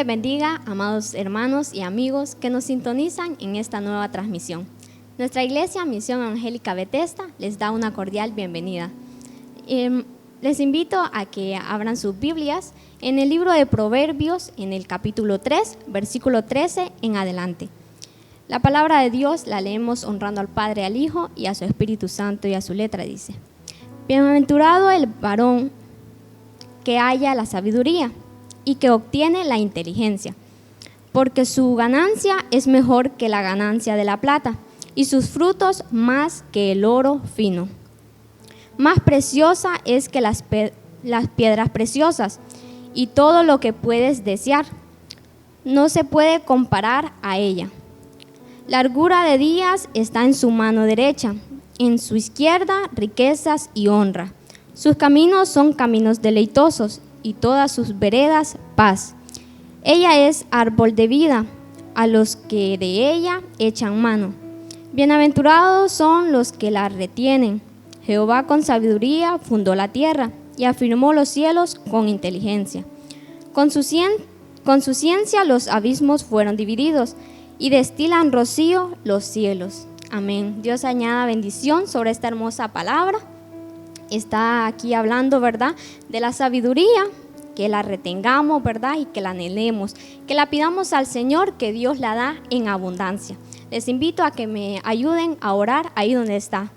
les bendiga, amados hermanos y amigos que nos sintonizan en esta nueva transmisión. Nuestra iglesia Misión Evangélica Bethesda les da una cordial bienvenida. Les invito a que abran sus Biblias en el libro de Proverbios, en el capítulo 3, versículo 13 en adelante. La palabra de Dios la leemos honrando al Padre, al Hijo y a su Espíritu Santo, y a su letra dice: Bienaventurado el varón que halla la sabiduría y que obtiene la inteligencia, porque su ganancia es mejor que la ganancia de la plata, y sus frutos más que el oro fino. Más preciosa es que las piedras preciosas, y todo lo que puedes desear no se puede comparar a ella. Largura de días está en su mano derecha, en su izquierda riquezas y honra. Sus caminos son caminos deleitosos, y todas sus veredas paz. Ella es árbol de vida a los que de ella echan mano. Bienaventurados son los que la retienen. Jehová con sabiduría fundó la tierra y afirmó los cielos con inteligencia. Con su ciencia los abismos fueron divididos y destilan rocío los cielos. Amén. Dios añada bendición sobre esta hermosa palabra. Está aquí hablando, ¿verdad?, de la sabiduría, que la retengamos, ¿verdad?, y que la anhelemos, que la pidamos al Señor, que Dios la da en abundancia. Les invito a que me ayuden a orar ahí donde está.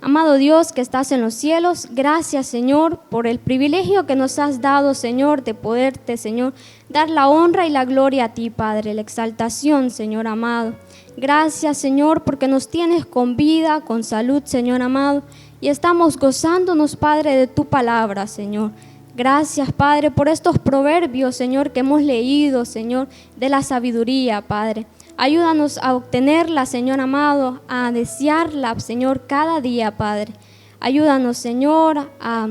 Amado Dios que estás en los cielos, gracias, Señor, por el privilegio que nos has dado, Señor, de poderte, Señor, dar la honra y la gloria a ti, Padre, la exaltación, Señor amado. Gracias, Señor, porque nos tienes con vida, con salud, Señor amado, y estamos gozándonos, Padre, de tu palabra, Señor. Gracias, Padre, por estos proverbios, Señor, que hemos leído, Señor, de la sabiduría, Padre. Ayúdanos a obtenerla, Señor amado, a desearla, Señor, cada día, Padre. Ayúdanos, Señor, a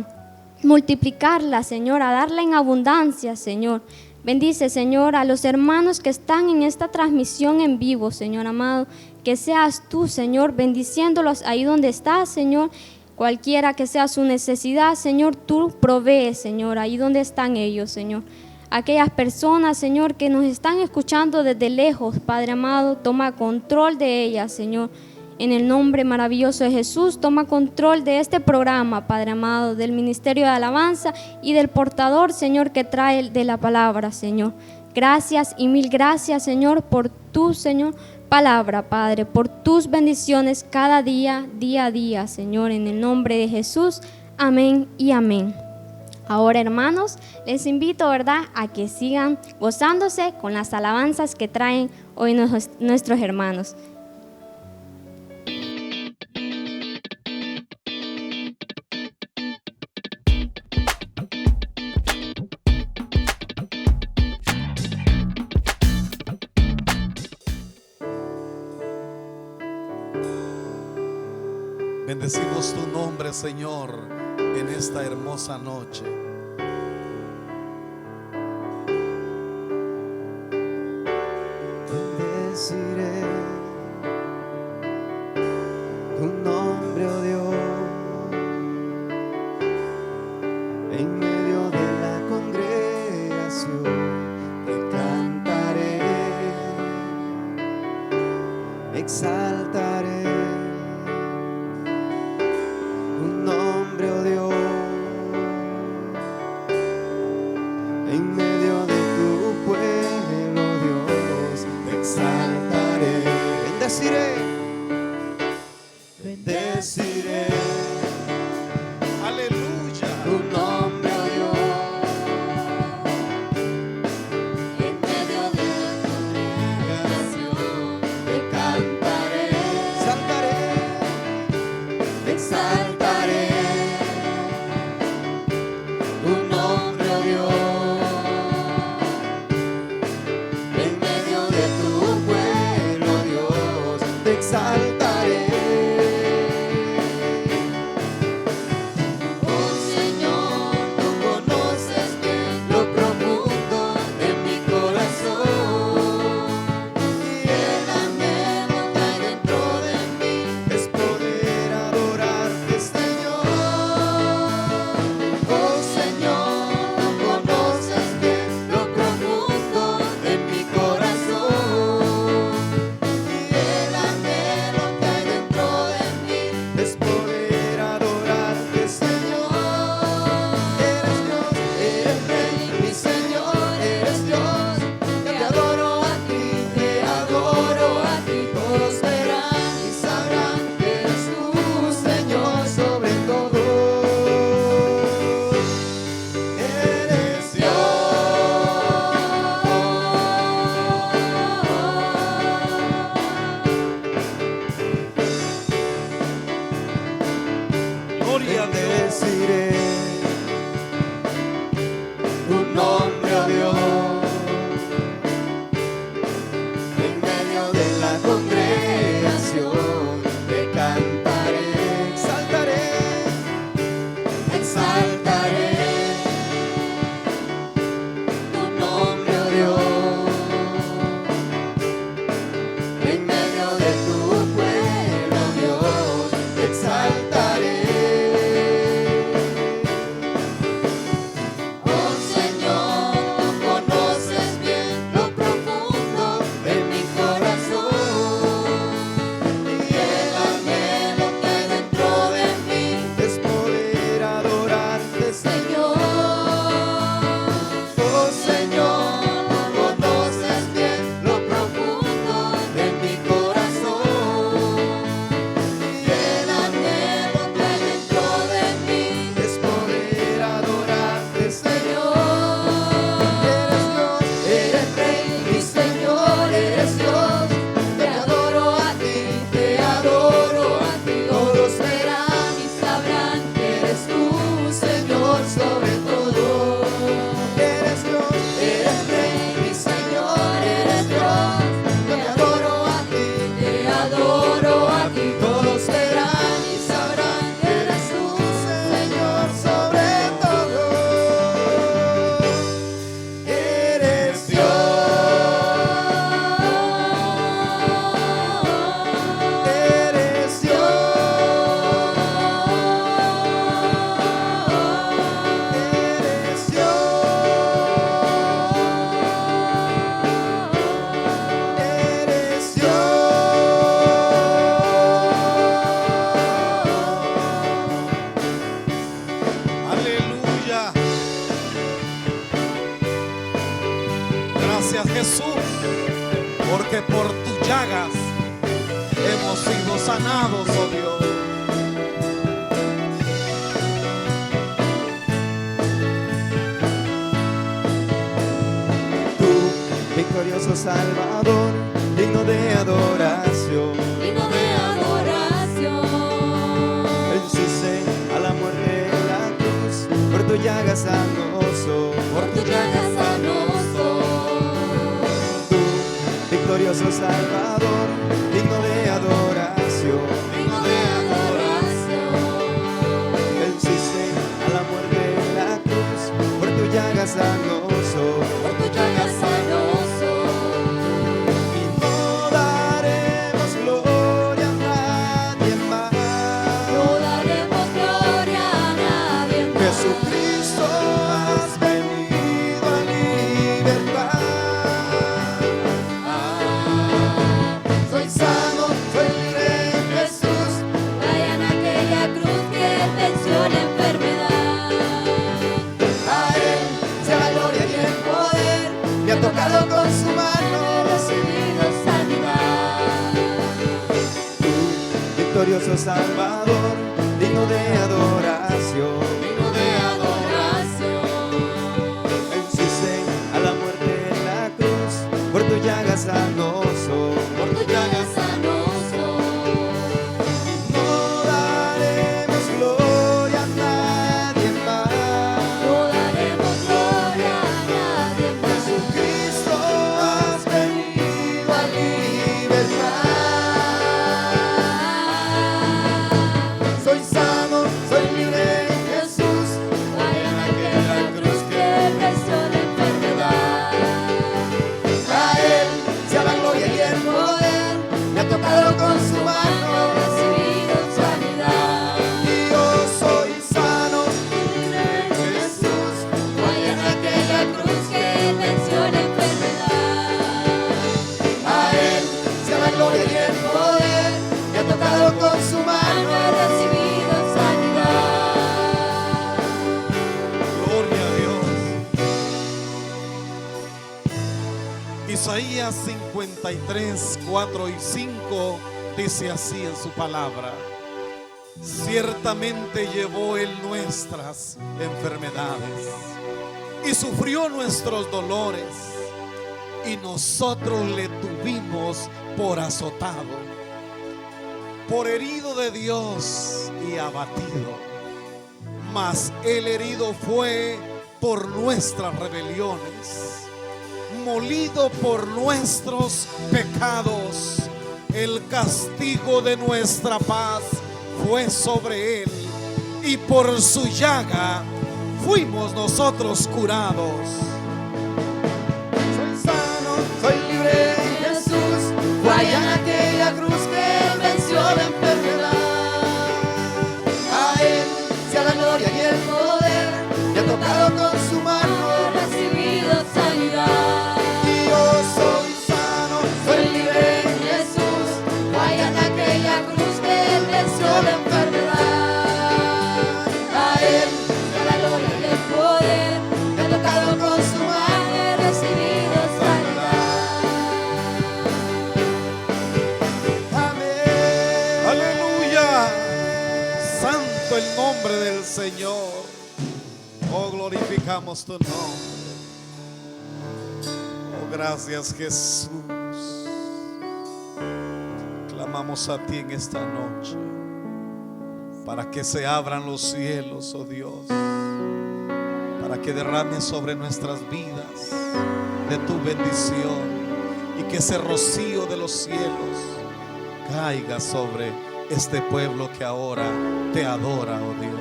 multiplicarla, Señor, a darla en abundancia, Señor. Bendice, Señor, a los hermanos que están en esta transmisión en vivo, Señor amado. Que seas tú, Señor, bendiciéndolos ahí donde estás, Señor. Cualquiera que sea su necesidad, Señor, tú provees, Señor, ahí donde están ellos, Señor. Aquellas personas, Señor, que nos están escuchando desde lejos, Padre amado, toma control de ellas, Señor. En el nombre maravilloso de Jesús, toma control de este programa, Padre amado, del Ministerio de Alabanza y del portador, Señor, que trae de la palabra, Señor. Gracias y mil gracias, Señor, por tu, Señor, palabra, Padre, por tus bendiciones cada día, día a día, Señor, en el nombre de Jesús. Amén y amén. Ahora, hermanos, les invito, ¿verdad?, a que sigan gozándose con las alabanzas que traen hoy nuestros hermanos. Bendecimos tu nombre, Señor, en esta hermosa noche. Bendeciré tu nombre, oh Dios, en medio de la congregación te cantaré, exaltaré tu nombre, oh Dios, en medio de tu pueblo, Dios, te exaltaré. Bendeciré Aleluya. tu nombre, oh Dios, en medio de la congregación te cantaré, te exaltaré tu nombre, oh Dios, en medio de tu pueblo, Dios, te exaltaré. Oh Señor, tú conoces bien lo profundo de mi corazón, y el anhelo que hay dentro de mí es poder adorarte, Señor. Oh Señor, tú conoces bien lo profundo gracias, Jesús, porque por tus llagas hemos sido sanados, oh Dios. Tú, victorioso Salvador, digno de adoración. Digno de adoración. Venciste a la muerte en la cruz, por tu llaga sanoso. Por tu llaga sanoso. Tú, victorioso Salvador, digno de adoración. Digno de adoración. Venciste a la muerte en la cruz, por tu llaga sanoso. Por tu llaga sanoso. Y no daremos gloria a nadie más. No daremos gloria a nadie más. Jesucristo, has venido a libertar. Soy sano, soy libre en Jesús. Vaya en aquella cruz que venció la enfermedad. A Él sea la gloria y el poder. Me ha tocado con su mano. He recibido sanidad. Tú, victorioso Salvador, digno de adoración. Digno de adoración. Venciste a la muerte en la cruz, por tu llaga sanoso. Por tu llaga sanoso. No daremos gloria a nadie más. No daremos gloria a nadie más. Jesucristo, has venido a libertar. Soy sano, soy libre en Jesús. Vaya en aquella cruz que venció la enfermedad. A Él sea la gloria y el poder. Me ha tocado con su mano. He recibido sanidad. Y yo soy sano Libre en en Jesús. Vaya en aquella cruz que venció la enfermedad. A Él sea la gloria y el poder. Me ha tocado con su He mano. recibido sanidad. Gloria a Dios. Isaías 53, 4 y 5 dice así en su palabra: ciertamente llevó Él nuestras enfermedades y sufrió nuestros dolores, y nosotros le tuvimos por azotado, por herido de Dios y abatido. Mas el herido fue por nuestras rebeliones, molido por nuestros pecados. El castigo de nuestra paz fue sobre él, y por su llaga fuimos nosotros curados. Soy sano, soy libre en Jesús. Vaya en aquella cruz que venció la enfermedad. A Él sea la gloria y el poder. Me ha tocado con su mano. He recibido sanidad. Y yo soy sano, soy libre en Jesús, vaya en aquella cruz que venció la enfermedad. A Él sea la gloria y el poder. me ha tocado con su mano. He recibido sanidad. Amén. Aleluya. Santo el nombre del Señor. Oh, glorificamos tu nombre. Oh, gracias, Jesús. Clamamos a ti en esta noche para que se abran los cielos, oh Dios, para que derrames sobre nuestras vidas de tu bendición, y que ese rocío de los cielos caiga sobre este pueblo que ahora te adora, oh Dios.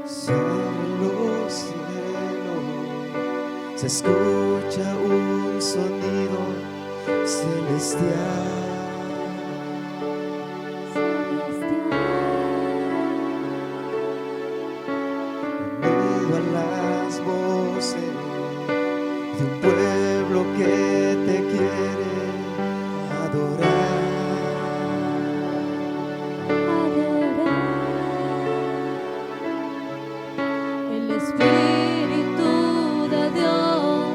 Sobre los cielos se escucha un sonido celestial. Unido a las voces de un pueblo que te quiere adorar. El Espíritu de Dios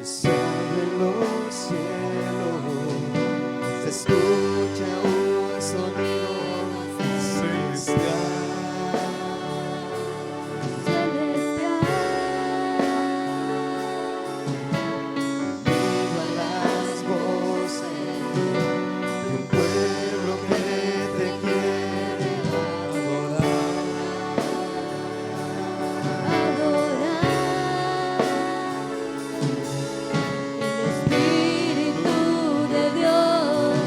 sobre los cielos se escucha un sonido celestial. Vivan las voces de un pueblo que te quiere adorar. El Espíritu de Dios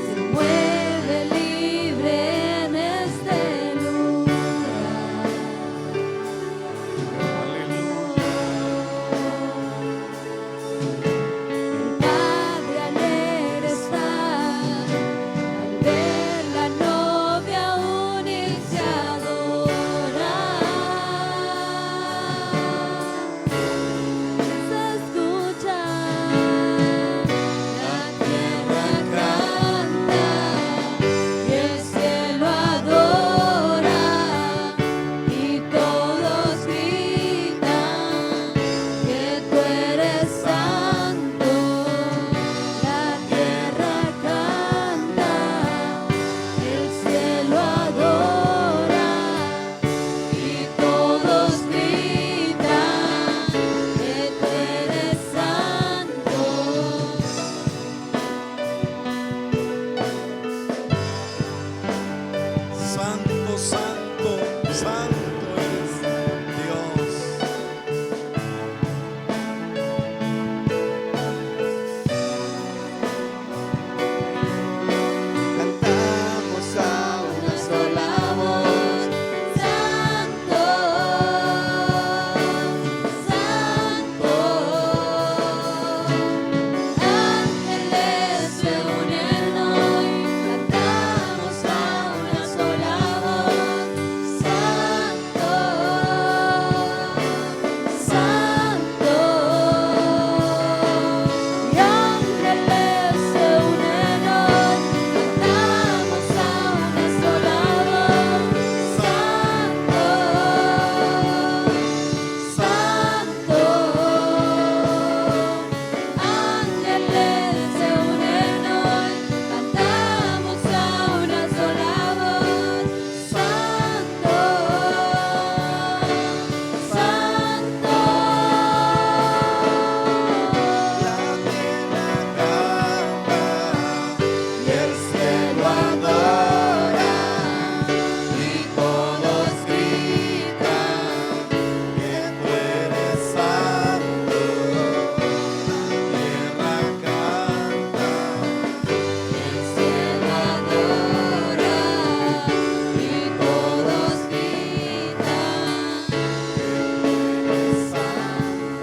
se mueve libre en este lugar. El Padre alegre está al ver la novia unirse a adorar. Se escucha, la tierra canta y el cielo adora y todos gritan que tú eres santo. La tierra canta, el cielo adora y todos gritan que tú eres santo. Santo, santo, santo es Dios. Cantamos a una sola voz, Santo, Santo. Ángeles se unen hoy, cantamos a una sola voz, Santo, Santo. Y ángeles se unen hoy, cantamos a una sola voz, Santo, Santo. Ángeles se unen hoy, cantamos a una sola voz, Santo, Santo. la tierra canta y el cielo adora y todos gritan que tú eres santo. La tierra canta, El cielo adora y todos gritan que eres santo.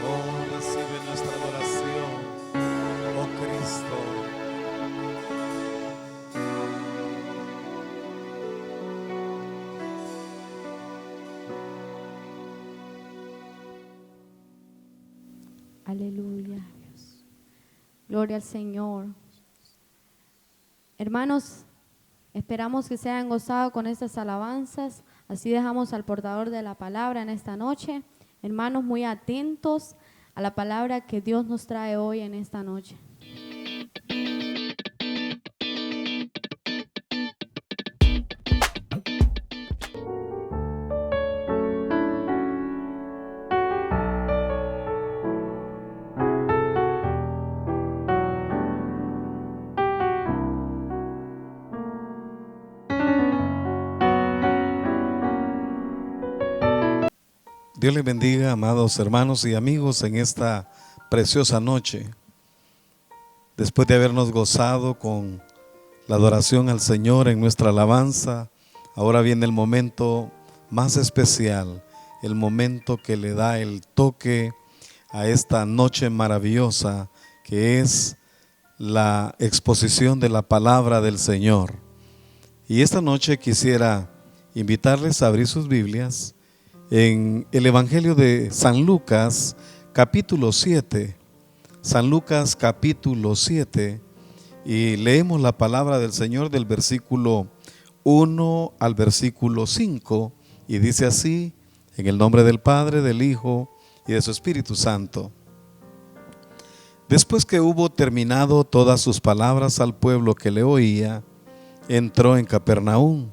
Oh, recibe nuestra adoración, oh Cristo. Aleluya. Gloria al Señor. Hermanos, esperamos que se hayan gozado con estas alabanzas. Así dejamos al portador de la palabra en esta noche. Hermanos, muy atentos a la palabra que Dios nos trae hoy en esta noche. Dios les bendiga, amados hermanos y amigos, en esta preciosa noche. Después de habernos gozado con la adoración al Señor, en nuestra alabanza, ahora viene el momento más especial, el momento que le da el toque a esta noche maravillosa, que es la exposición de la palabra del Señor. Y esta noche quisiera invitarles a abrir sus Biblias en el Evangelio de San Lucas, capítulo 7. San Lucas, capítulo 7, y leemos la palabra del Señor del versículo 1 al versículo 5, y dice así: en el nombre del Padre, del Hijo y de su Espíritu Santo. Después que hubo terminado todas sus palabras al pueblo que le oía, entró en Capernaum,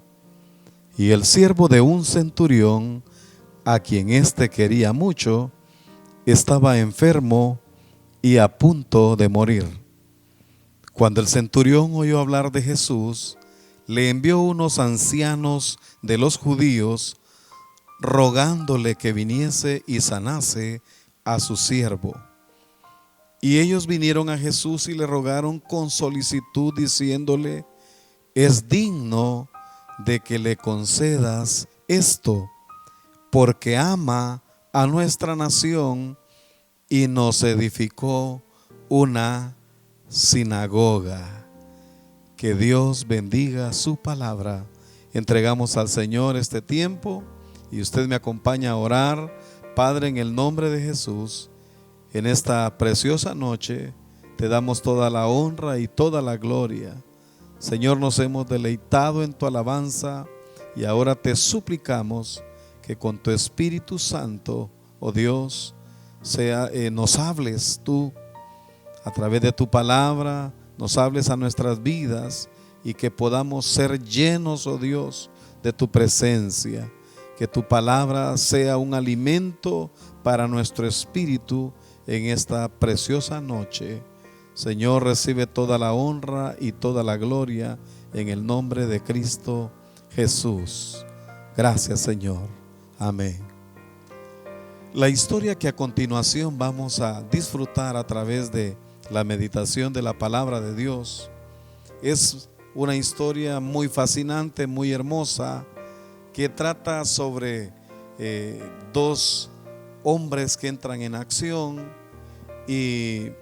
y el siervo de un centurión, a quien éste quería mucho, estaba enfermo y a punto de morir. Cuando el centurión oyó hablar de Jesús, le envió unos ancianos de los judíos, rogándole que viniese y sanase a su siervo. Y ellos vinieron a Jesús y le rogaron con solicitud, diciéndole: es digno de que le concedas esto, porque ama a nuestra nación y nos edificó una sinagoga. Que Dios bendiga su palabra. Entregamos al Señor este tiempo y usted me acompaña a orar. Padre, en el nombre de Jesús, en esta preciosa noche te damos toda la honra y toda la gloria. Señor, nos hemos deleitado en tu alabanza y ahora te suplicamos que con tu Espíritu Santo, oh Dios, nos hables tú a través de tu palabra, nos hables a nuestras vidas y que podamos ser llenos, oh Dios, de tu presencia. Que tu palabra sea un alimento para nuestro espíritu en esta preciosa noche. Señor, recibe toda la honra y toda la gloria en el nombre de Cristo Jesús. Gracias, Señor. Amén. La historia que a continuación vamos a disfrutar a través de la meditación de la palabra de Dios es una historia muy fascinante, muy hermosa, que trata sobre dos hombres que entran en acción, y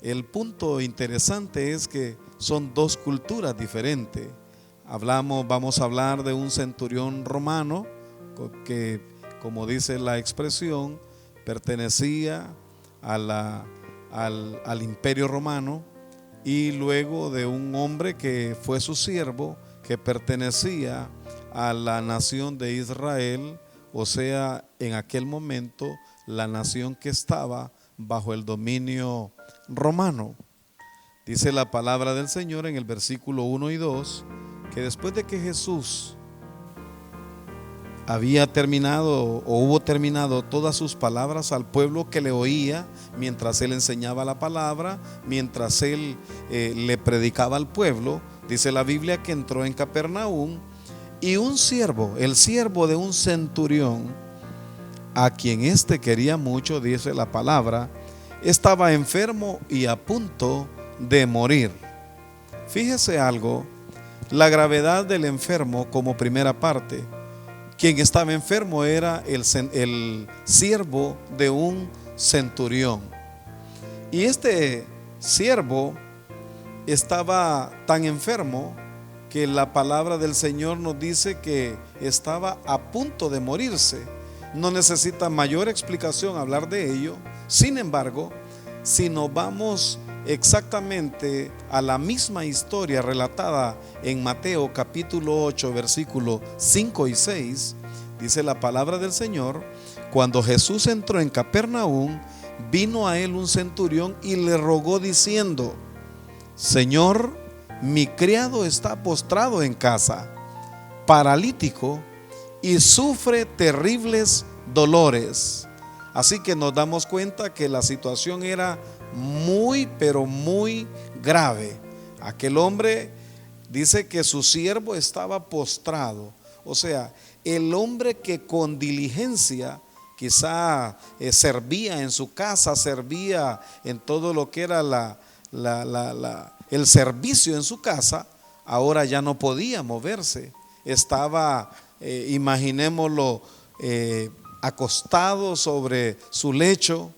el punto interesante es que son dos culturas diferentes. Vamos a hablar de un centurión romano que, como dice la expresión, pertenecía al imperio romano, y luego de un hombre que fue su siervo, que pertenecía a la nación de Israel, o sea, en aquel momento la nación que estaba bajo el dominio romano. Dice la palabra del Señor en el versículo 1 y 2 que después de que Jesús había terminado o hubo terminado todas sus palabras al pueblo que le oía, mientras él enseñaba la palabra, mientras él le predicaba al pueblo, dice la Biblia que entró en Capernaum, y un siervo, el siervo de un centurión, a quien éste quería mucho, dice la palabra, estaba enfermo y a punto de morir. Fíjese algo, la gravedad del enfermo como primera parte. Quien estaba enfermo era el siervo de un centurión. Y este siervo estaba tan enfermo que la palabra del Señor nos dice que estaba a punto de morirse. No necesita mayor explicación hablar de ello. Sin embargo, si nos vamos exactamente a la misma historia relatada en Mateo capítulo 8 versículos 5 y 6, dice la palabra del Señor: cuando Jesús entró en Capernaum, vino a él un centurión y le rogó diciendo: Señor, mi criado está postrado en casa, paralítico, y sufre terribles dolores. Así que nos damos cuenta que la situación era muy, pero muy grave. Aquel hombre dice que su siervo estaba postrado. O sea, el hombre que con diligencia quizá servía en su casa, servía en todo lo que era el servicio en su casa, ahora ya no podía moverse. Estaba, imaginémoslo, acostado sobre su lecho,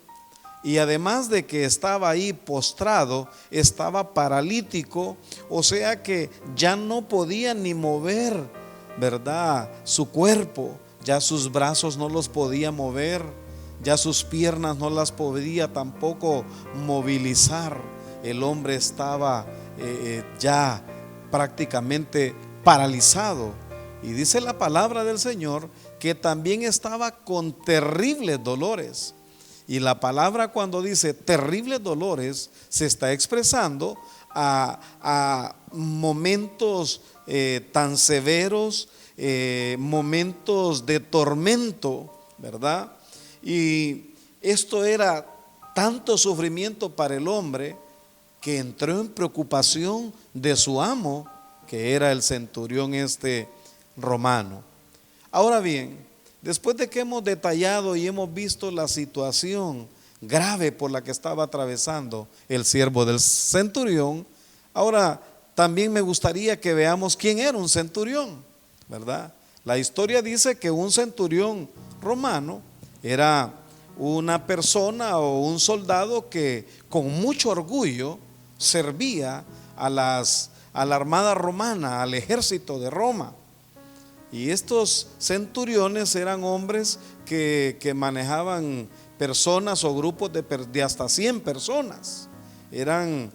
y además de que estaba ahí postrado, estaba paralítico, o sea que ya no podía ni mover, ¿verdad?, su cuerpo. Ya sus brazos no los podía mover, ya sus piernas no las podía tampoco movilizar. El hombre estaba ya prácticamente paralizado. Y dice la palabra del Señor que también estaba con terribles dolores. Y la palabra, cuando dice terribles dolores, se está expresando a momentos tan severos, momentos de tormento, ¿verdad? Y esto era tanto sufrimiento para el hombre que entró en preocupación de su amo, que era el centurión romano. Ahora bien, después de que hemos detallado y hemos visto la situación grave por la que estaba atravesando el siervo del centurión, ahora también me gustaría que veamos quién era un centurión, ¿verdad? La historia dice que un centurión romano era una persona o un soldado que con mucho orgullo servía a la armada romana, al ejército de Roma. Y estos centuriones eran hombres que manejaban personas o grupos de hasta 100 personas. Eran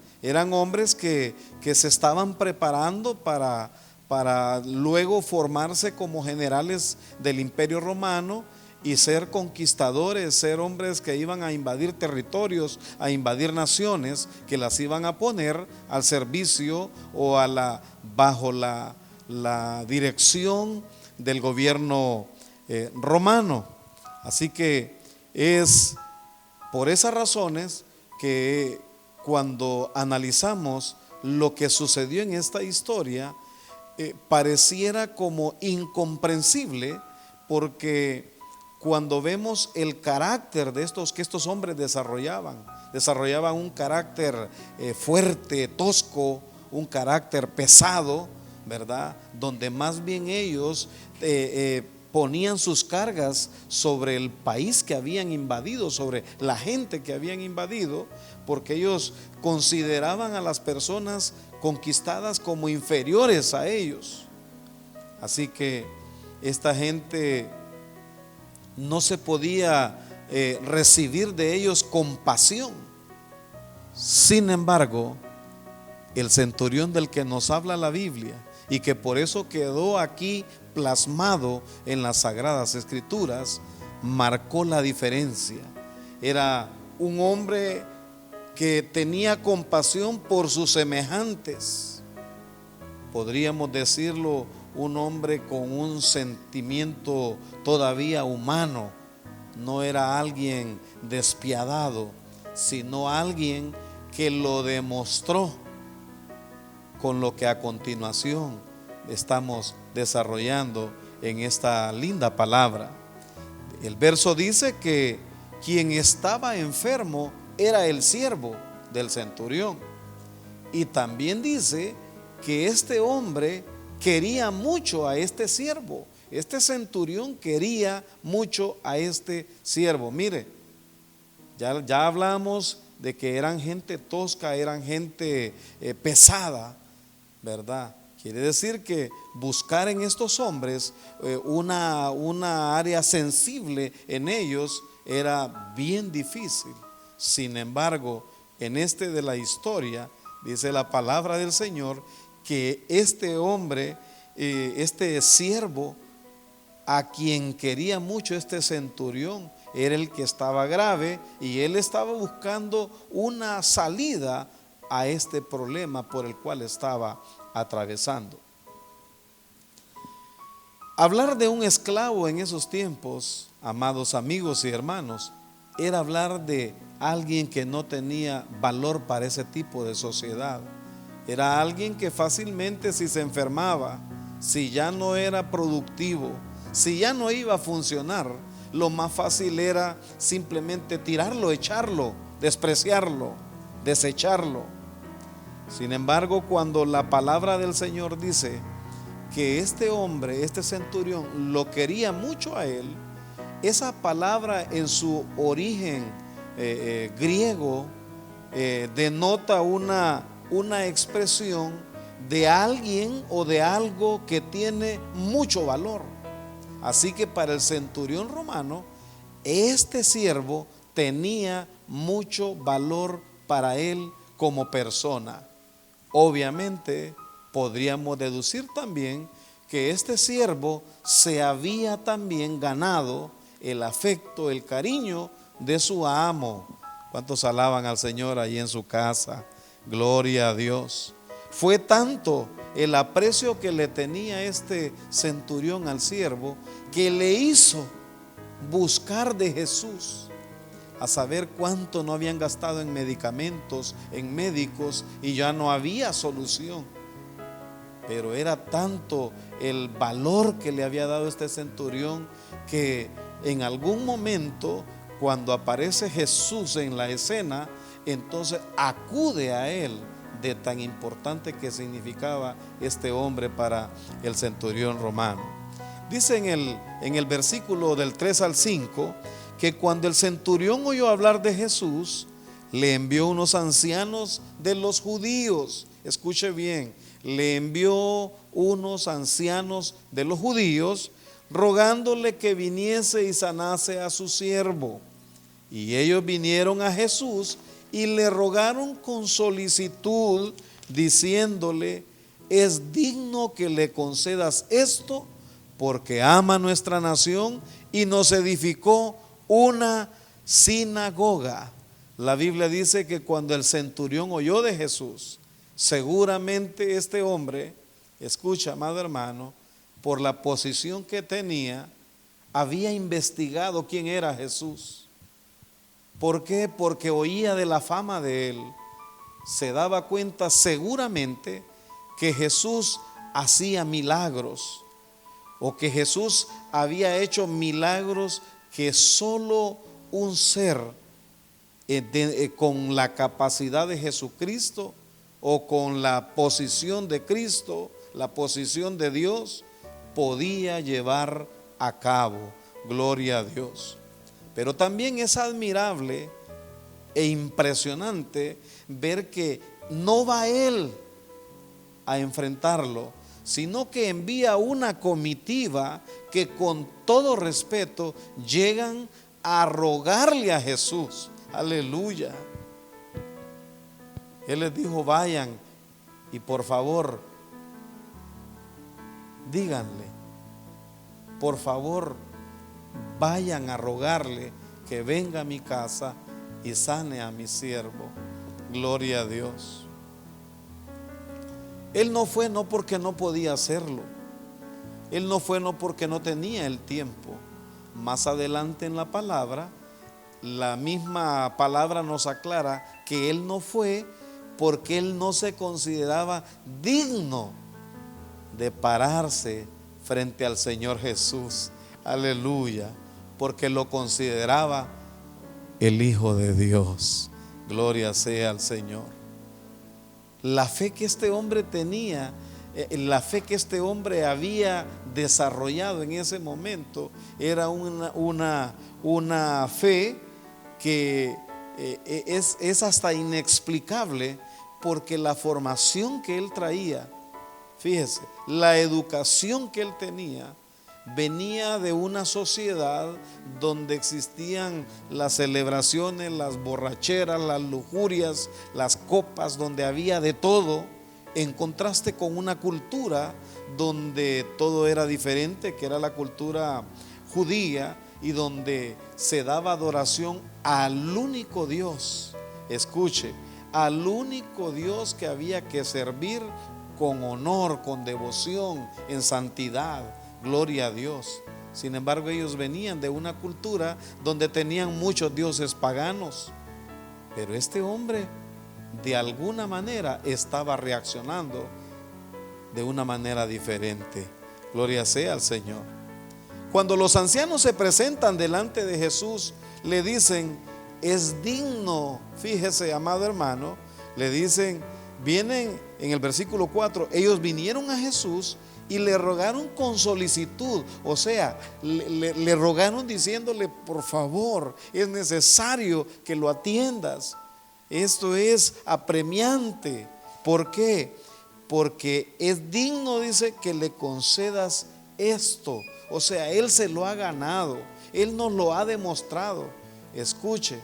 hombres que se estaban preparando para luego formarse como generales del Imperio Romano y ser conquistadores, ser hombres que iban a invadir territorios, a invadir naciones, que las iban a poner al servicio o bajo la dirección del gobierno romano. Así que es por esas razones que cuando analizamos lo que sucedió en esta historia, pareciera como incomprensible, porque cuando vemos el carácter de estos hombres desarrollaban un carácter fuerte, tosco, un carácter pesado, ¿verdad? Donde más bien ellos ponían sus cargas sobre el país que habían invadido, sobre la gente que habían invadido, porque ellos consideraban a las personas conquistadas como inferiores a ellos. Así que esta gente no se podía recibir de ellos compasión. Sin embargo, el centurión del que nos habla la Biblia, y que por eso quedó aquí plasmado en las Sagradas Escrituras, marcó la diferencia. Era un hombre que tenía compasión por sus semejantes. Podríamos decirlo, un hombre con un sentimiento todavía humano. No era alguien despiadado, sino alguien que lo demostró con lo que a continuación estamos desarrollando en esta linda palabra. El verso dice que quien estaba enfermo era el siervo del centurión, y también dice que este hombre quería mucho a este siervo. Este centurión quería mucho a este siervo. Mire, ya hablamos de que eran gente tosca, eran gente pesada, ¿verdad? Quiere decir que buscar en estos hombres una área sensible en ellos era bien difícil. Sin embargo, en de la historia, dice la palabra del Señor, que este hombre, este siervo, a quien quería mucho este centurión, era el que estaba grave, y él estaba buscando una salida a este problema por el cual estaba atravesando. Hablar de un esclavo en esos tiempos, amados amigos y hermanos, era hablar de alguien que no tenía valor para ese tipo de sociedad. Era alguien que fácilmente, si se enfermaba, si ya no era productivo, si ya no iba a funcionar, lo más fácil era simplemente tirarlo, echarlo, despreciarlo, desecharlo. Sin embargo, cuando la palabra del Señor dice que este hombre, este centurión, lo quería mucho a él, esa palabra en su origen griego denota una expresión de alguien o de algo que tiene mucho valor. Así que para el centurión romano, este siervo tenía mucho valor para él como persona. Obviamente podríamos deducir también que este siervo se había también ganado el afecto, el cariño de su amo. ¿Cuántos alaban al Señor ahí en su casa? Gloria a Dios. Fue tanto el aprecio que le tenía este centurión al siervo que le hizo buscar de Jesús, a saber cuánto no habían gastado en medicamentos, en médicos, y ya no había solución. Pero era tanto el valor que le había dado este centurión que en algún momento, cuando aparece Jesús en la escena, entonces acude a él, de tan importante que significaba este hombre para el centurión romano. Dice en el versículo del 3 al 5 que cuando el centurión oyó hablar de Jesús, le envió unos ancianos de los judíos. Escuche bien, le envió unos ancianos de los judíos rogándole que viniese y sanase a su siervo. Y ellos vinieron a Jesús y le rogaron con solicitud, diciéndole: es digno que le concedas esto, porque ama nuestra nación y nos edificó una sinagoga. La Biblia dice que cuando el centurión oyó de Jesús, seguramente este hombre, escucha, amado hermano, por la posición que tenía, había investigado quién era Jesús. ¿Por qué? Porque oía de la fama de él. Se daba cuenta seguramente que Jesús hacía milagros, o que Jesús había hecho milagros que solo un ser con la capacidad de Jesucristo, o con la posición de Cristo, la posición de Dios, podía llevar a cabo. Gloria a Dios. Pero también es admirable e impresionante ver que no va él a enfrentarlo, sino que envía una comitiva que con todo respeto llegan a rogarle a Jesús. Aleluya. Él les dijo: vayan y por favor díganle, por favor vayan a rogarle que venga a mi casa y sane a mi siervo. Gloria a Dios. Él no fue no porque no podía hacerlo, él no fue no porque no tenía el tiempo. Más adelante en la palabra, la misma palabra nos aclara que él no fue porque él no se consideraba digno de pararse frente al Señor Jesús. Aleluya. Porque lo consideraba el Hijo de Dios. Gloria sea al Señor. La fe que este hombre tenía, la fe que este hombre había desarrollado en ese momento, era una fe que es hasta inexplicable, porque la formación que él traía, fíjese, la educación que él tenía, venía de una sociedad donde existían las celebraciones, las borracheras, las lujurias, las copas, donde había de todo, en contraste con una cultura donde todo era diferente, que era la cultura judía, y donde se daba adoración al único Dios. Escuche, al único Dios que había que servir con honor, con devoción, en santidad. Gloria a Dios. Sin embargo, ellos venían de una cultura donde tenían muchos dioses paganos. Pero este hombre, de alguna manera, estaba reaccionando de una manera diferente. Gloria sea al Señor. Cuando los ancianos se presentan delante de Jesús, le dicen: es digno, fíjese, amado hermano, le dicen: vienen en el versículo 4, ellos vinieron a Jesús y le rogaron con solicitud, o sea, le rogaron diciéndole, por favor, es necesario que lo atiendas. Esto es apremiante. ¿Por qué? Porque es digno, dice, que le concedas esto. O sea, Él se lo ha ganado, Él nos lo ha demostrado. Escuche,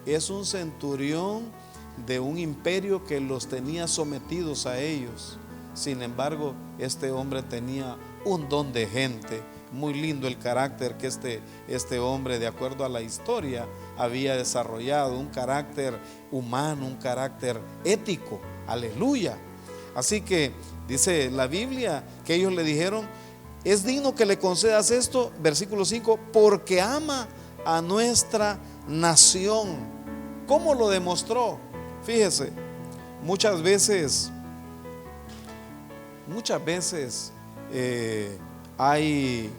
es un centurión de un imperio que los tenía sometidos a ellos. Sin embargo, este hombre tenía un don de gente. Muy lindo el carácter que este hombre, de acuerdo a la historia, había desarrollado. Un carácter humano, un carácter ético. Aleluya. Así que dice la Biblia que ellos le dijeron, es digno que le concedas esto, versículo 5, porque ama a nuestra nación. ¿Cómo lo demostró? Fíjese, muchas veces hay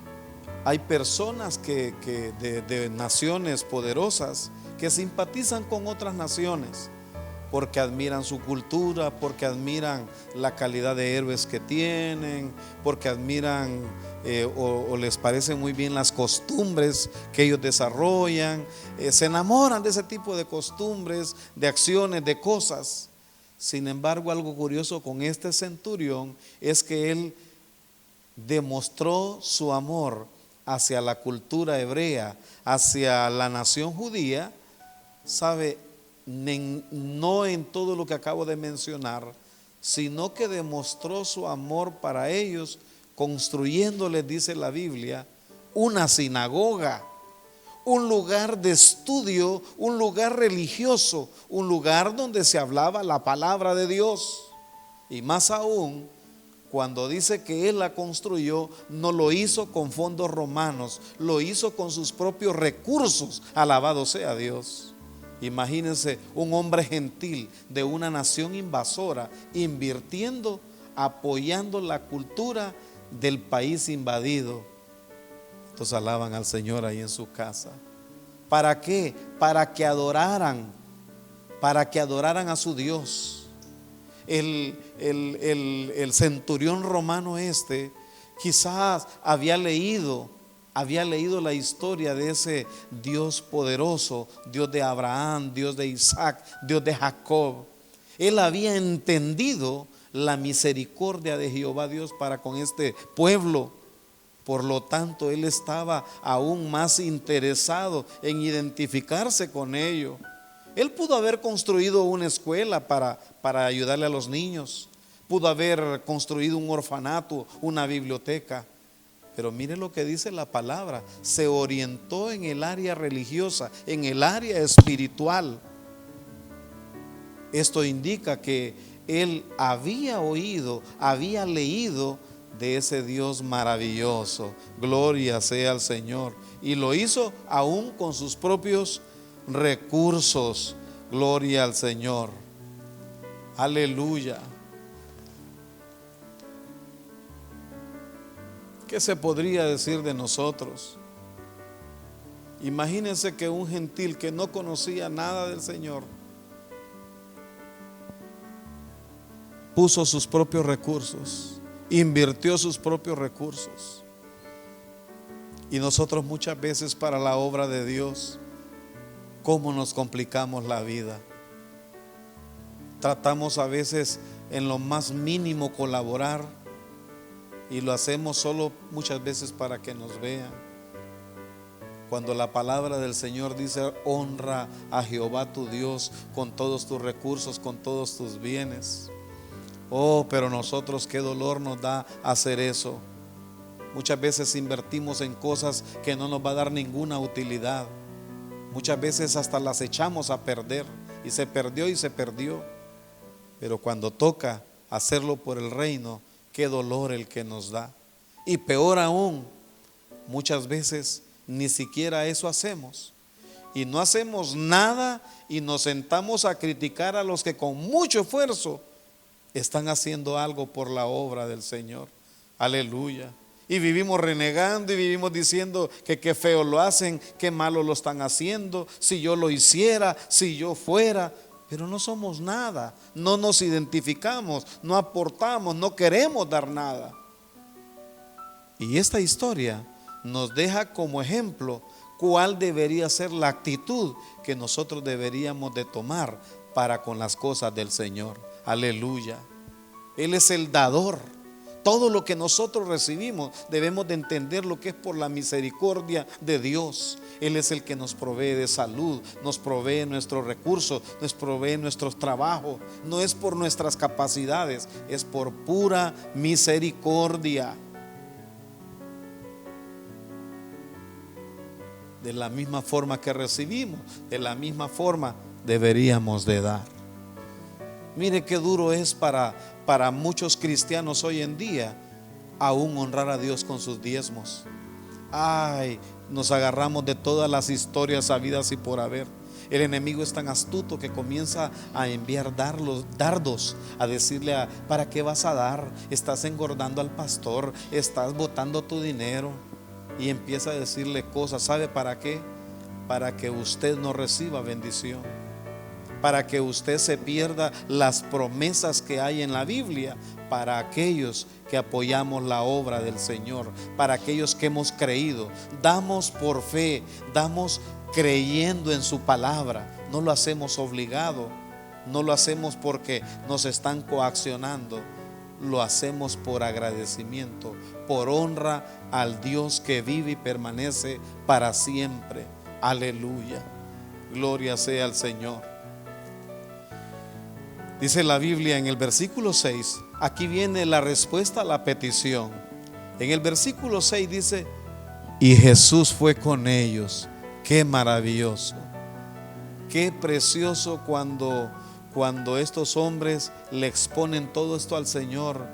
personas de naciones poderosas que simpatizan con otras naciones porque admiran su cultura, porque admiran la calidad de héroes que tienen, porque admiran o les parecen muy bien las costumbres que ellos desarrollan, se enamoran de ese tipo de costumbres, de acciones, de cosas. Sin embargo, algo curioso con este centurión es que él demostró su amor hacia la cultura hebrea, hacia la nación judía, ¿sabe? No en todo lo que acabo de mencionar, sino que demostró su amor para ellos, construyéndoles, dice la Biblia, una sinagoga, un lugar de estudio, un lugar religioso, un lugar donde se hablaba la palabra de Dios. Y más aún, cuando dice que él la construyó, no lo hizo con fondos romanos, lo hizo con sus propios recursos. Alabado sea Dios. Imagínense un hombre gentil de una nación invasora invirtiendo, apoyando la cultura del país invadido. Entonces alaban al Señor ahí en su casa. ¿Para qué? Para que adoraran a su Dios. El centurión romano quizás había leído la historia de ese Dios poderoso, Dios de Abraham, Dios de Isaac, Dios de Jacob. Él había entendido la misericordia de Jehová Dios para con este pueblo. Por lo tanto, él estaba aún más interesado en identificarse con ellos. Él pudo haber construido una escuela para ayudarle a los niños, pudo haber construido un orfanato, una biblioteca. Pero mire lo que dice la palabra, se orientó en el área religiosa, en el área espiritual. Esto indica que él había oído, había leído de ese Dios maravilloso. Gloria sea al Señor. Y lo hizo aún con sus propios recursos. Gloria al Señor. Aleluya. ¿Qué se podría decir de nosotros? Imagínense que un gentil que no conocía nada del Señor puso sus propios recursos, invirtió sus propios recursos. Y nosotros muchas veces para la obra de Dios, ¿cómo nos complicamos la vida? Tratamos a veces en lo más mínimo colaborar y lo hacemos solo muchas veces para que nos vean. Cuando la palabra del Señor dice, honra a Jehová tu Dios con todos tus recursos, con todos tus bienes. Oh, pero nosotros qué dolor nos da hacer eso. Muchas veces invertimos en cosas que no nos va a dar ninguna utilidad. Muchas veces hasta las echamos a perder y se perdió. Pero cuando toca hacerlo por el reino, qué dolor el que nos da. Y peor aún, muchas veces ni siquiera eso hacemos. Y no hacemos nada y nos sentamos a criticar a los que con mucho esfuerzo están haciendo algo por la obra del Señor. Aleluya. Y vivimos renegando y vivimos diciendo que qué feo lo hacen, qué malo lo están haciendo, si yo lo hiciera, si yo fuera. pero no somos nada, no nos identificamos, no aportamos, no queremos dar nada. Y esta historia nos deja como ejemplo cuál debería ser la actitud que nosotros deberíamos de tomar para con las cosas del Señor. Aleluya. Él es el dador. Todo lo que nosotros recibimos debemos de entender lo que es por la misericordia de Dios. Él es el que nos provee de salud, nos provee nuestros recursos, nos provee nuestros trabajos. No es por nuestras capacidades, es por pura misericordia. De la misma forma que recibimos, de la misma forma deberíamos de dar. Mire qué duro es para muchos cristianos hoy en día aún honrar a Dios con sus diezmos. Ay, nos agarramos de todas las historias habidas y por haber. El enemigo es tan astuto que comienza a enviar dardos, a decirle ¿para qué vas a dar? Estás engordando al pastor, estás botando tu dinero. Y empieza a decirle cosas. ¿Sabe para qué? Para que usted no reciba bendición, para que usted se pierda las promesas que hay en la Biblia para aquellos que apoyamos la obra del Señor, para aquellos que hemos creído. Damos por fe, damos creyendo en su palabra. No lo hacemos obligado, no lo hacemos porque nos están coaccionando. Lo hacemos por agradecimiento, por honra al Dios que vive y permanece para siempre. Aleluya. Gloria sea al Señor. Dice la Biblia en el versículo 6, aquí viene la respuesta a la petición. En el versículo 6 dice: y Jesús fue con ellos. Qué maravilloso, qué precioso cuando estos hombres le exponen todo esto al Señor.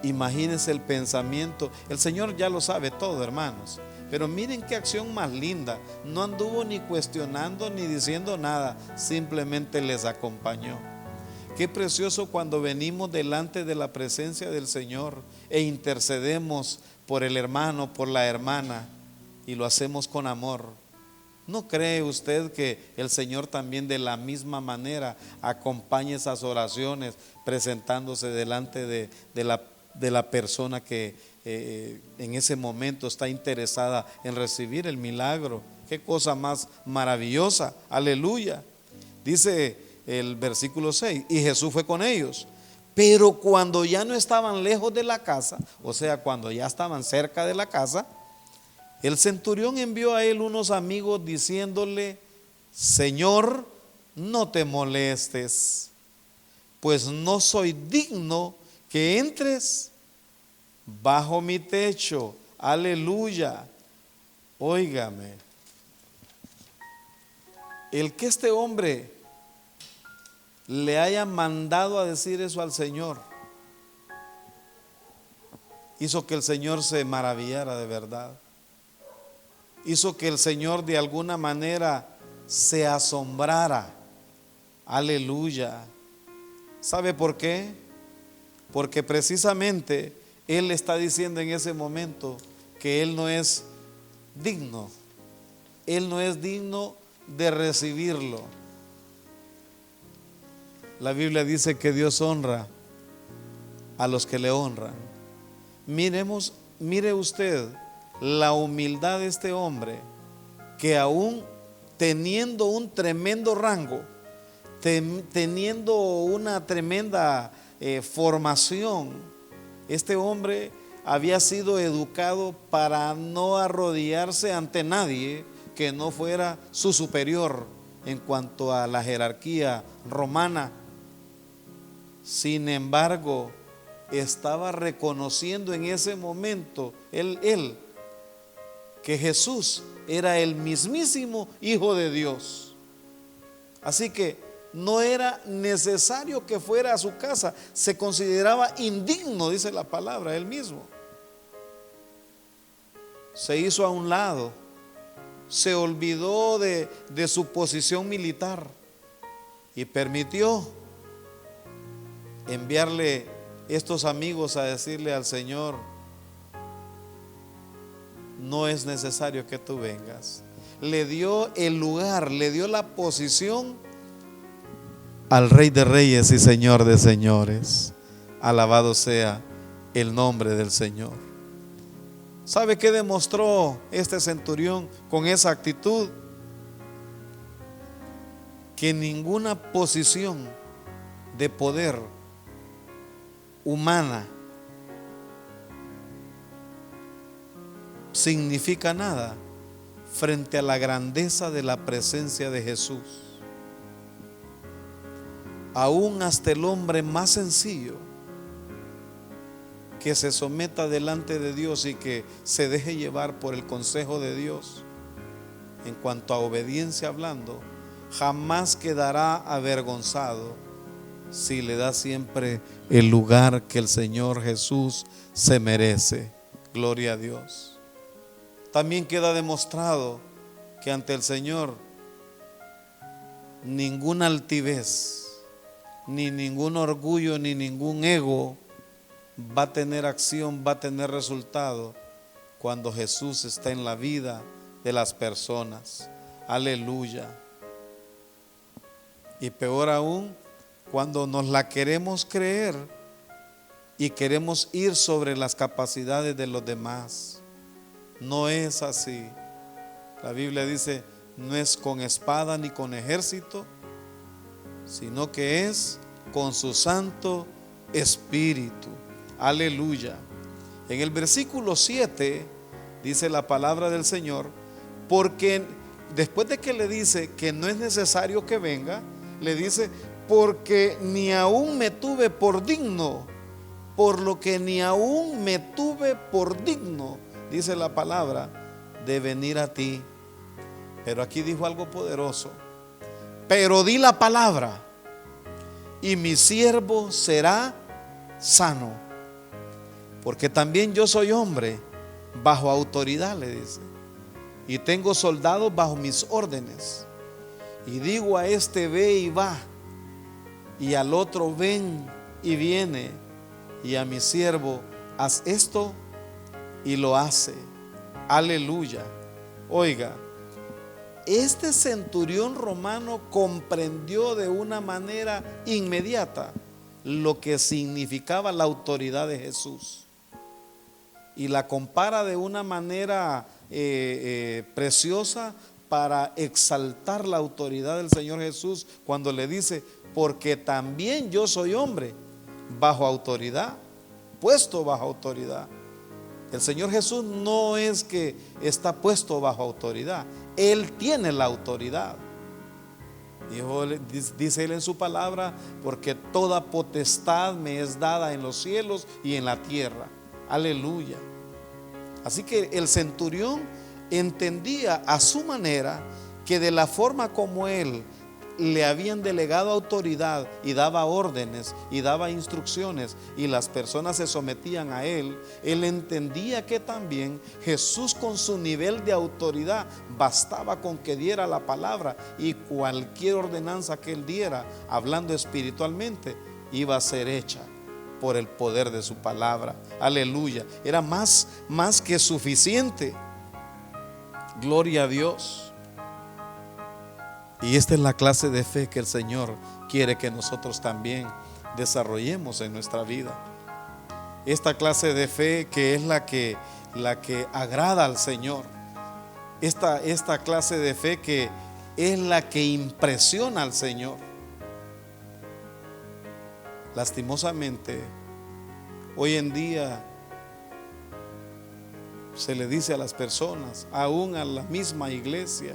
Imagínense el pensamiento. El Señor ya lo sabe todo, hermanos, pero miren qué acción más linda. No anduvo ni cuestionando ni diciendo nada, simplemente les acompañó. Qué precioso cuando venimos delante de la presencia del Señor e intercedemos por el hermano, por la hermana, y lo hacemos con amor. ¿No cree usted que el Señor también de la misma manera acompaña esas oraciones presentándose delante de la persona que en ese momento está interesada en recibir el milagro? Qué cosa más maravillosa. Aleluya. Dice el versículo 6, y Jesús fue con ellos, pero cuando ya no estaban lejos de la casa, o sea, cuando ya estaban cerca de la casa, el centurión envió a él unos amigos diciéndole: Señor, no te molestes, pues no soy digno que entres bajo mi techo. Aleluya. Óigame, el que este hombre le haya mandado a decir eso al Señor hizo que el Señor se maravillara de verdad. Hizo que el Señor de alguna manera se asombrara. Aleluya. ¿Sabe por qué? Porque precisamente Él está diciendo en ese momento que Él no es digno. Él no es digno de recibirlo. La Biblia dice que Dios honra a los que le honran. Mire usted la humildad de este hombre, que aún teniendo un tremendo rango, teniendo una tremenda formación, este hombre había sido educado para no arrodillarse ante nadie que no fuera su superior en cuanto a la jerarquía romana. Sin embargo, estaba reconociendo en ese momento él que Jesús era el mismísimo Hijo de Dios. Así que no era necesario que fuera a su casa. Se consideraba indigno, dice la palabra, él mismo. Se hizo a un lado, se olvidó de su posición militar y permitió enviarle estos amigos a decirle al Señor: no es necesario que tú vengas. Le dio el lugar, le dio la posición al Rey de Reyes y Señor de Señores. Alabado sea el nombre del Señor. ¿Sabe qué demostró este centurión con esa actitud? Que ninguna posición de poder humana significa nada frente a la grandeza de la presencia de Jesús. Aún hasta el hombre más sencillo que se someta delante de Dios y que se deje llevar por el consejo de Dios en cuanto a obediencia hablando, jamás quedará avergonzado si le da siempre el lugar que el Señor Jesús se merece. Gloria a Dios. También queda demostrado que ante el Señor ninguna altivez, ni ningún orgullo, ni ningún ego va a tener acción, va a tener resultado cuando Jesús está en la vida de las personas. Aleluya. Y peor aún, cuando nos la queremos creer y queremos ir sobre las capacidades de los demás. No es así. La Biblia dice, no es con espada ni con ejército, sino que es con su Santo Espíritu. Aleluya. En el versículo 7 dice la palabra del Señor, porque después de que le dice que no es necesario que venga, le dice, porque ni aún me tuve por digno, por lo que ni aún me tuve por digno, dice la palabra, de venir a ti. Pero aquí dijo algo poderoso. Pero di la palabra y mi siervo será sano, porque también yo soy hombre bajo autoridad, le dice, y tengo soldados bajo mis órdenes. Y digo a este ve y va, y al otro ven y viene, y a mi siervo haz esto y lo hace. Aleluya. Oiga, este centurión romano comprendió de una manera inmediata lo que significaba la autoridad de Jesús y la compara de una manera preciosa para exaltar la autoridad del Señor Jesús cuando le dice, porque también yo soy hombre bajo autoridad, puesto bajo autoridad. El Señor Jesús no es que está puesto bajo autoridad, Él tiene la autoridad. Dice Él en su palabra, porque toda potestad me es dada en los cielos y en la tierra. Aleluya. Así que el centurión entendía a su manera que de la forma como él le habían delegado autoridad y daba órdenes y daba instrucciones y las personas se sometían a él, él entendía que también Jesús, con su nivel de autoridad, bastaba con que diera la palabra y cualquier ordenanza que él diera, hablando espiritualmente, iba a ser hecha por el poder de su palabra. Aleluya. Era más que suficiente. Gloria a Dios. Y esta es la clase de fe que el Señor quiere que nosotros también desarrollemos en nuestra vida. Esta clase de fe que es la que agrada al Señor. Esta clase de fe que es la que impresiona al Señor. Lastimosamente, hoy en día se le dice a las personas, aún a la misma iglesia,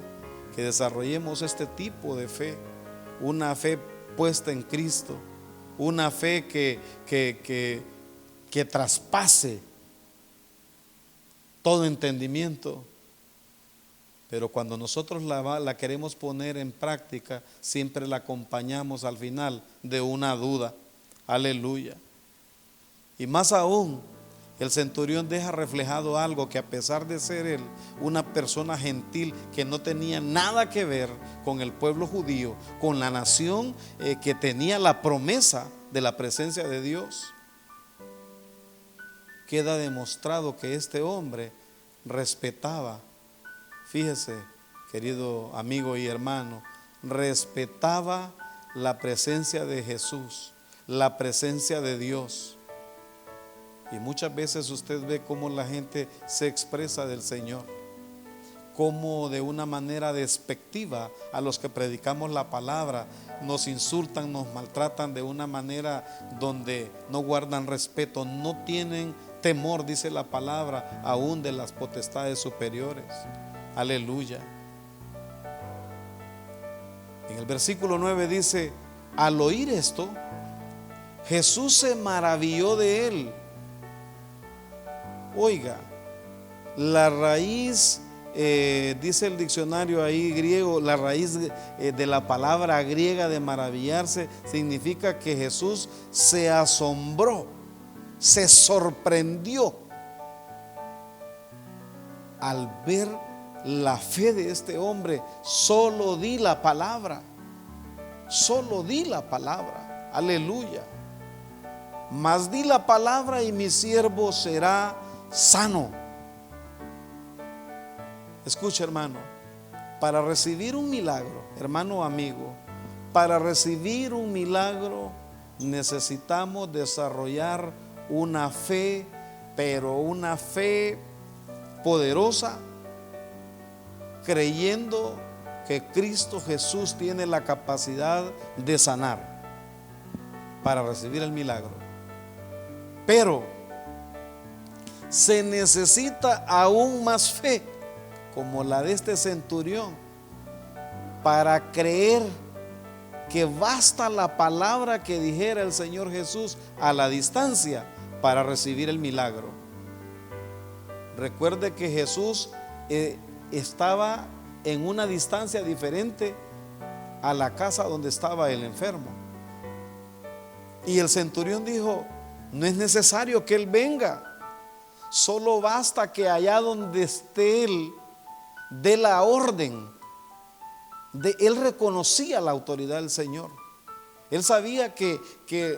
que desarrollemos este tipo de fe, una fe puesta en Cristo, una fe que traspase todo entendimiento. Pero cuando nosotros la queremos poner en práctica, siempre la acompañamos al final de una duda. Aleluya. Y más aún, el centurión deja reflejado algo, que a pesar de ser él una persona gentil que no tenía nada que ver con el pueblo judío, con la nación que tenía la promesa de la presencia de Dios, queda demostrado que este hombre respetaba, fíjese, querido amigo y hermano, respetaba la presencia de Jesús, la presencia de Dios. Y muchas veces usted ve cómo la gente se expresa del Señor, cómo de una manera despectiva a los que predicamos la palabra nos insultan, nos maltratan de una manera donde no guardan respeto, no tienen temor, dice la palabra, aún de las potestades superiores. Aleluya. En el versículo 9 dice: al oír esto, Jesús se maravilló de él. Oiga, la raíz, dice el diccionario ahí griego, la raíz de la palabra griega de maravillarse significa que Jesús se asombró, se sorprendió al ver la fe de este hombre. Solo di la palabra, solo di la palabra, aleluya. Mas di la palabra y mi siervo será sano. Escucha, hermano, para recibir un milagro, hermano amigo, para recibir un milagro necesitamos desarrollar una fe, pero una fe poderosa, creyendo que Cristo Jesús tiene la capacidad de sanar para recibir el milagro. Pero se necesita aún más fe, como la de este centurión, para creer que basta la palabra que dijera el Señor Jesús a la distancia para recibir el milagro. Recuerde que Jesús estaba en una distancia diferente a la casa donde estaba el enfermo. Y el centurión dijo: no es necesario que él venga, solo basta que allá donde esté él dé la orden. Él reconocía la autoridad del Señor. Él sabía que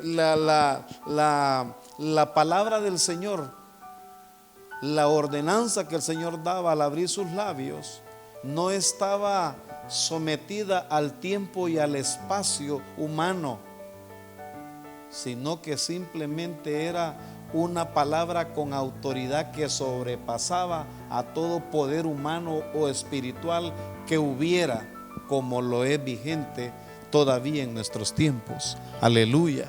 la palabra del Señor, la ordenanza que el Señor daba al abrir sus labios, no estaba sometida al tiempo y al espacio humano, sino que simplemente era una palabra con autoridad que sobrepasaba a todo poder humano o espiritual que hubiera, como lo es vigente todavía en nuestros tiempos. Aleluya.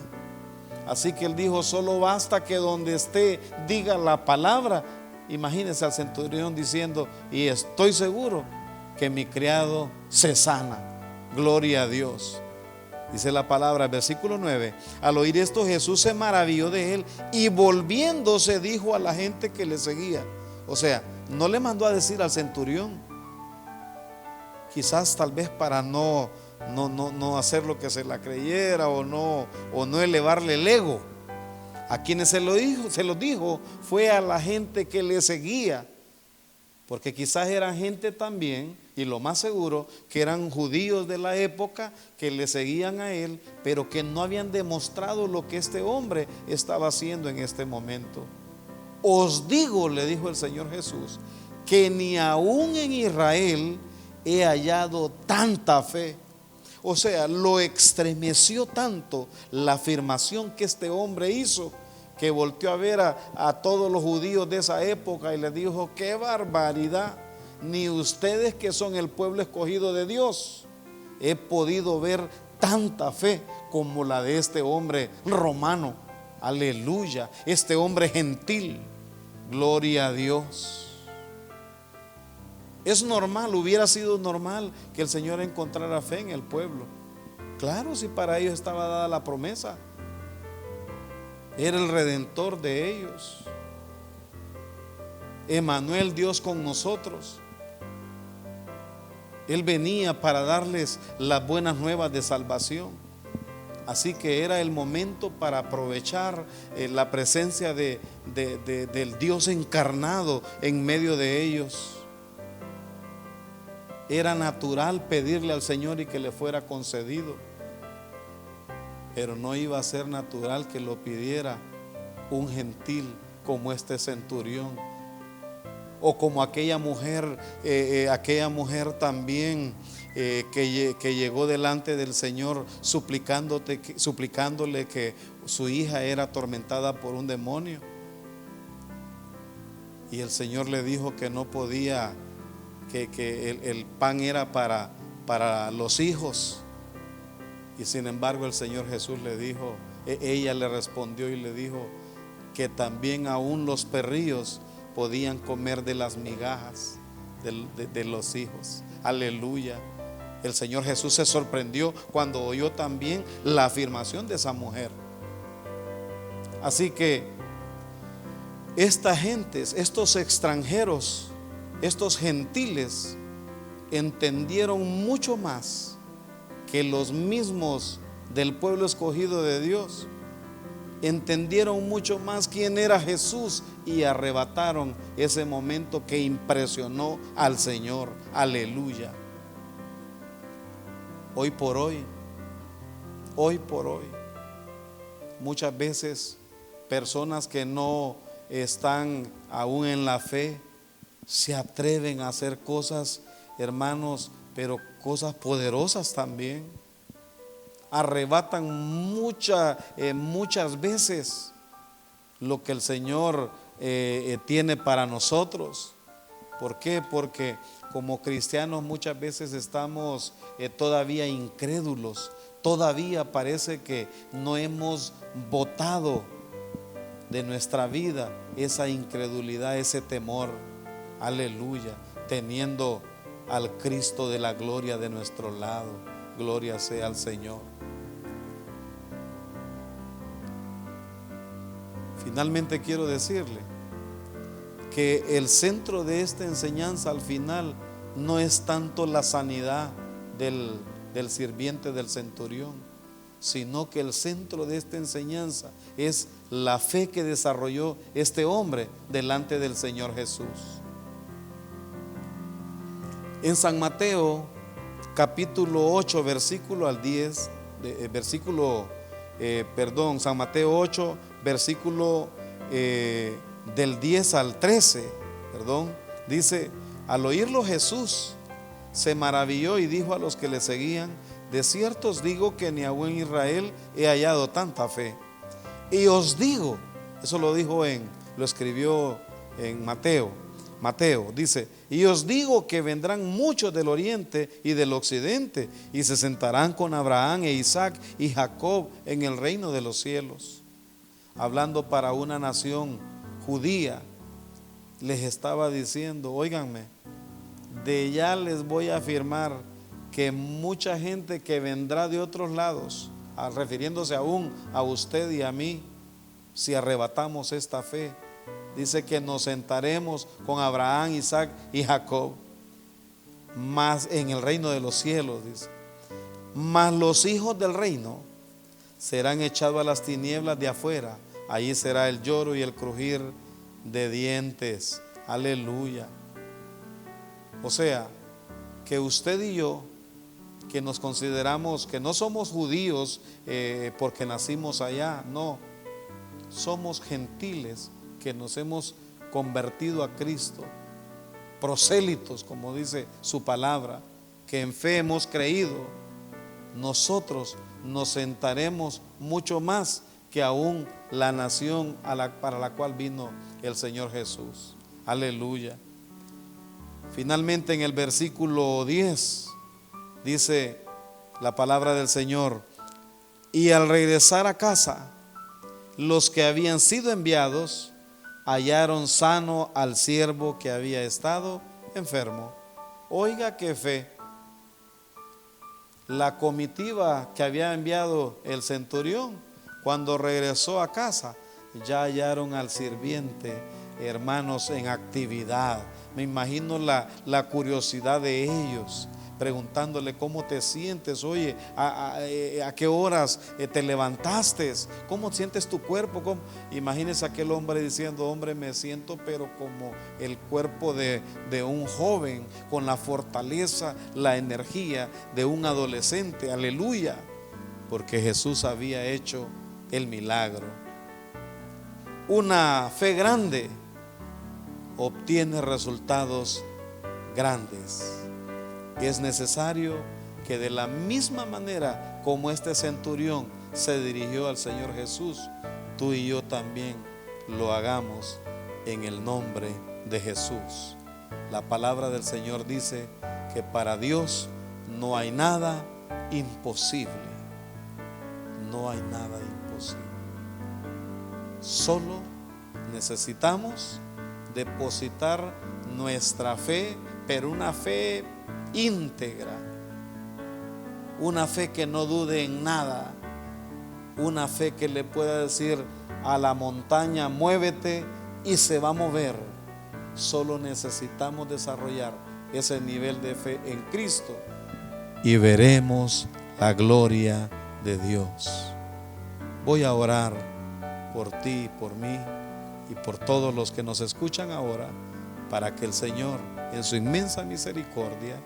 Así que él dijo: solo basta que donde esté diga la palabra. Imagínense al centurión diciendo: y estoy seguro que mi criado se sana. Gloria a Dios. Dice la palabra, versículo 9: al oír esto, Jesús se maravilló de él y volviéndose dijo a la gente que le seguía. O sea, no le mandó a decir al centurión, quizás tal vez para no hacer lo que se la creyera o no elevarle el ego. A quienes se lo dijo fue a la gente que le seguía, porque quizás eran gente también, y lo más seguro que eran judíos de la época que le seguían a él, pero que no habían demostrado lo que este hombre estaba haciendo en este momento. Os digo, le dijo el Señor Jesús, que ni aún en Israel he hallado tanta fe. O sea, lo estremeció tanto la afirmación que este hombre hizo, que volteó a ver a todos los judíos de esa época y le dijo: qué barbaridad, ni ustedes que son el pueblo escogido de Dios he podido ver tanta fe como la de este hombre romano. Aleluya, este hombre gentil. Gloria a Dios. Es normal, hubiera sido normal que el Señor encontrara fe en el pueblo. Claro, si para ellos estaba dada la promesa. Era el redentor de ellos. Emmanuel, Dios con nosotros. Él venía para darles las buenas nuevas de salvación. Así que era el momento para aprovechar la presencia del Dios encarnado en medio de ellos. Era natural pedirle al Señor y que le fuera concedido, pero no iba a ser natural que lo pidiera un gentil como este centurión, o como aquella mujer también que llegó delante del Señor suplicándole que su hija era atormentada por un demonio. Y el Señor le dijo que no podía, que el pan era para los hijos. Y sin embargo el Señor Jesús le dijo, ella le respondió y le dijo que también aún los perrillos podían comer de las migajas de los hijos. Aleluya. El Señor Jesús se sorprendió cuando oyó también la afirmación de esa mujer. Así que esta gente, estos extranjeros, estos gentiles, entendieron mucho más que los mismos del pueblo escogido de Dios. Entendieron mucho más quién era Jesús y arrebataron ese momento que impresionó al Señor. Aleluya. Hoy por hoy, muchas veces personas que no están aún en la fe se atreven a hacer cosas, hermanos, pero cosas poderosas también. Arrebatan muchas veces lo que el Señor tiene para nosotros. ¿Por qué? Porque como cristianos muchas veces estamos todavía incrédulos. Todavía parece que no hemos botado de nuestra vida esa incredulidad, ese temor. Aleluya. Teniendo al Cristo de la gloria de nuestro lado. Gloria sea al Señor. Finalmente quiero decirle que el centro de esta enseñanza al final no es tanto la sanidad del sirviente del centurión, sino que el centro de esta enseñanza es la fe que desarrolló este hombre delante del Señor Jesús. En San Mateo capítulo 8 versículo al 10, San Mateo 8 versículo del 10 al 13, dice: al oírlo Jesús se maravilló y dijo a los que le seguían: de cierto os digo que ni aún en Israel he hallado tanta fe. Y os digo, eso lo escribió en Mateo, dice: y os digo que vendrán muchos del oriente y del occidente y se sentarán con Abraham e Isaac y Jacob en el reino de los cielos. Hablando para una nación judía, les estaba diciendo: óiganme, de ya les voy a afirmar que mucha gente que vendrá de otros lados, refiriéndose aún a usted y a mí, si arrebatamos esta fe, dice que nos sentaremos con Abraham, Isaac y Jacob, más en el reino de los cielos, dice. Mas los hijos del reino serán echados a las tinieblas de afuera. Allí será el lloro y el crujir de dientes. Aleluya. O sea, que usted y yo, que nos consideramos que no somos judíos porque nacimos allá, no, somos gentiles que nos hemos convertido a Cristo, prosélitos, como dice su palabra, que en fe hemos creído. Nosotros nos sentaremos mucho más que aún la nación para la cual vino el Señor Jesús. Aleluya. Finalmente en el versículo 10 dice la palabra del Señor: y al regresar a casa, los que habían sido enviados hallaron sano al siervo que había estado enfermo. Oiga qué fe. La comitiva que había enviado el centurión, cuando regresó a casa, ya hallaron al sirviente, hermanos, en actividad. Me imagino la curiosidad de ellos, preguntándole: ¿cómo te sientes? Oye, ¿a qué horas te levantaste? ¿Cómo sientes tu cuerpo? Imagínese aquel hombre diciendo: hombre, me siento pero como el cuerpo de un joven, con la fortaleza, la energía de un adolescente. Aleluya, porque Jesús había hecho el milagro. Una fe grande obtiene resultados grandes. es necesario que de la misma manera como este centurión se dirigió al Señor Jesús, tú y yo también lo hagamos en el nombre de Jesús. La palabra del Señor dice que para Dios no hay nada imposible. No hay nada imposible. Solo necesitamos depositar nuestra fe, pero una fe íntegra, una fe que no dude en nada, una fe que le pueda decir a la montaña, muévete, y se va a mover. Solo necesitamos desarrollar ese nivel de fe en Cristo y veremos la gloria de Dios. Voy a orar por ti, por mí y por todos los que nos escuchan ahora, para que el Señor, en su inmensa misericordia,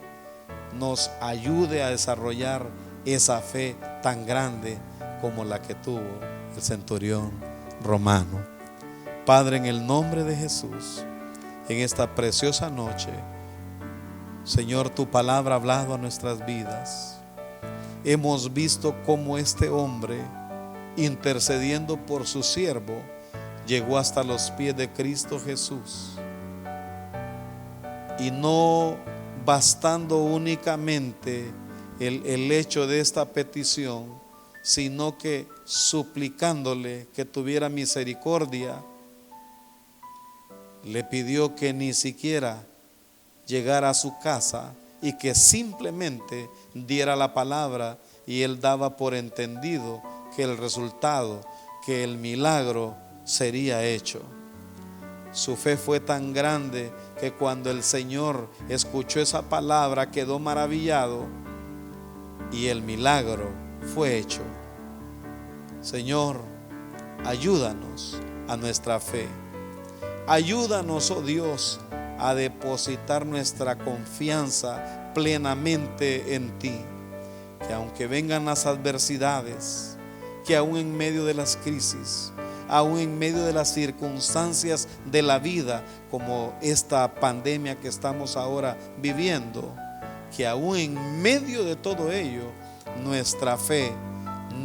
nos ayude a desarrollar esa fe tan grande como la que tuvo el centurión romano. Padre, en el nombre de Jesús, en esta preciosa noche, Señor, tu palabra ha hablado a nuestras vidas. Hemos visto cómo este hombre, intercediendo por su siervo, llegó hasta los pies de Cristo Jesús. Y no bastando únicamente el hecho de esta petición, sino que suplicándole que tuviera misericordia, le pidió que ni siquiera llegara a su casa y que simplemente diera la palabra, y él daba por entendido que el resultado, que el milagro sería hecho. Su fe fue tan grande que cuando el Señor escuchó esa palabra quedó maravillado y el milagro fue hecho. Señor, ayúdanos a nuestra fe. Ayúdanos, oh Dios, a depositar nuestra confianza plenamente en ti. Que aunque vengan las adversidades, que aún en medio de las crisis, aún en medio de las circunstancias de la vida, como esta pandemia que estamos ahora viviendo, que aún en medio de todo ello, nuestra fe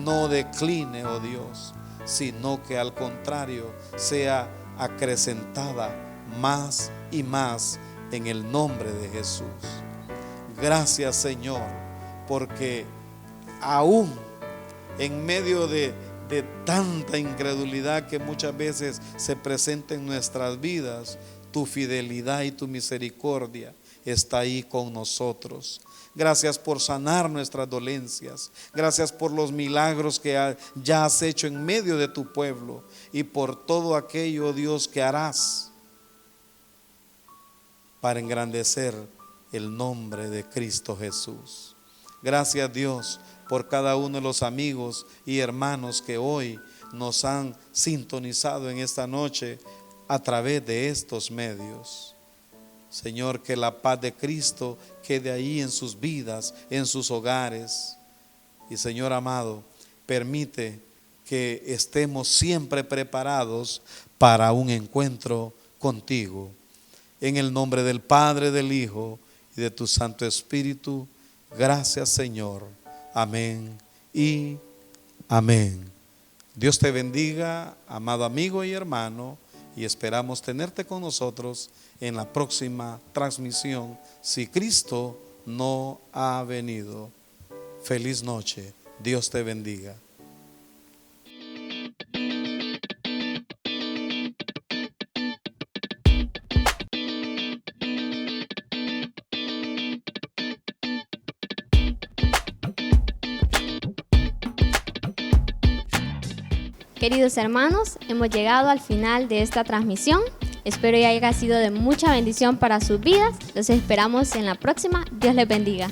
no decline, oh Dios, sino que al contrario sea acrecentada más y más en el nombre de Jesús. Gracias, Señor, porque aún en medio de tanta incredulidad que muchas veces se presenta en nuestras vidas, tu fidelidad y tu misericordia está ahí con nosotros. Gracias por sanar nuestras dolencias. Gracias por los milagros que ya has hecho en medio de tu pueblo y por todo aquello, Dios, que harás para engrandecer el nombre de Cristo Jesús. Gracias, Dios, por cada uno de los amigos y hermanos que hoy nos han sintonizado en esta noche a través de estos medios. Señor, que la paz de Cristo quede ahí en sus vidas, en sus hogares. Y Señor amado, permite que estemos siempre preparados para un encuentro contigo. En el nombre del Padre, del Hijo y de tu Santo Espíritu. Gracias, Señor. Amén y amén. Dios te bendiga, amado amigo y hermano, y esperamos tenerte con nosotros en la próxima transmisión, si Cristo no ha venido. Feliz noche. Dios te bendiga. Queridos hermanos, hemos llegado al final de esta transmisión. Espero que haya sido de mucha bendición para sus vidas. Los esperamos en la próxima. Dios les bendiga.